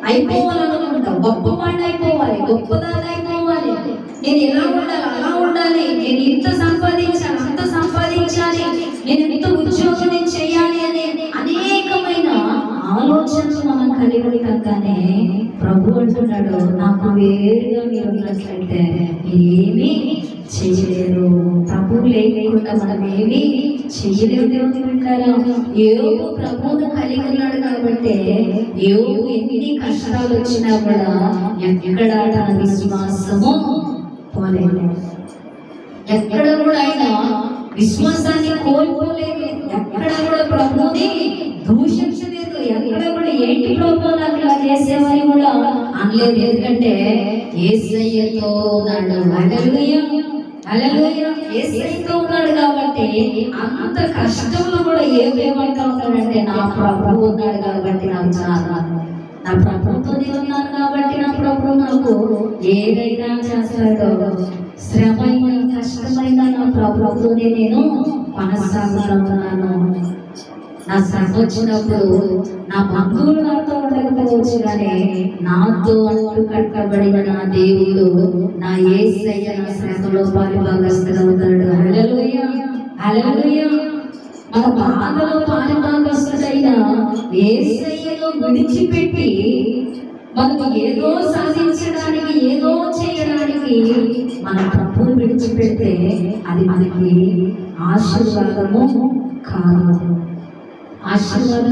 అయిపోవాలనుకుంటా, గొప్పవాడిని అయిపోవాలి, గొప్పదాన్ని అయిపోవాలి, నేను ఎలా ఉండాలి అలా ఉండాలి, నేను ఇంత సంపాదించాలి అంత సంపాదించాలి, నేను ఎంత ఉద్యోగం నేను చేయాలి అనే అనేకమైన ఆలోచనలు మనం కలిగి ఉంటానే ప్రభు అంటున్నాడు, నాకు వేరుగా మీరు ఉన్నట్లయితే ఏమీ చేయలేరు. ప్రభు లేకుండా మనం ఏమీ చేయలేము అంటారా? యోబు ప్రభువును కలిగి ఉన్నాడు కాబట్టి యోబు ఎన్ని కష్టాలు వచ్చినా కూడా ఎక్కడ తన విశ్వాసము పోలేదు, ఎక్కడ కూడా ఆయన విశ్వాసాన్ని కోల్పోలేదు, ఎక్కడ కూడా ప్రభువుని దూషించలేదు, ఎక్కడ కూడా ఏంటి ప్రభు నాకు ఇలా చేసేవని కూడా అనలేదు. ఎందుకంటే యేసయ్యతో ఉన్నాడు. హల్లెలూయా, హల్లెలూయా. యేసయ్యతో ఉన్నాడు కాబట్టి అంత కష్టంలో కూడా ఏమంటా ఉన్నాడంటే నా ప్రభువు ఉన్నాడు కాబట్టి నాకు చాలా, నా ప్రభుత్వనే ఉన్నాను కాబట్టి నా ప్రభు నాకు ఏదైనా చేస్తాడో, శ్రమైన కష్టమైన నా ప్రభుత్వనే నేను కొనసాగుతున్నాను. నా శ్రమ వచ్చినప్పుడు నా బంధువులు నాతో ఉండకపోవచ్చు, కానీ నాతో అంటు కట్టబడిన నా దేవుడు నా యేసయ్య నా శ్రమలో పాలుభాగస్తుడవుతాడు. హల్లెలూయా, హల్లెలూయా. మన బాధలో పాలుభాగస్తుడైన యేసయ్యను విడిచిపెట్టి మనం ఏదో సాధించడానికి ఏదో చేయడానికి మన ప్రభువును విడిచిపెడితే అది మనకి ఆశీర్వాదము కాదు. ఆశీర్వాదం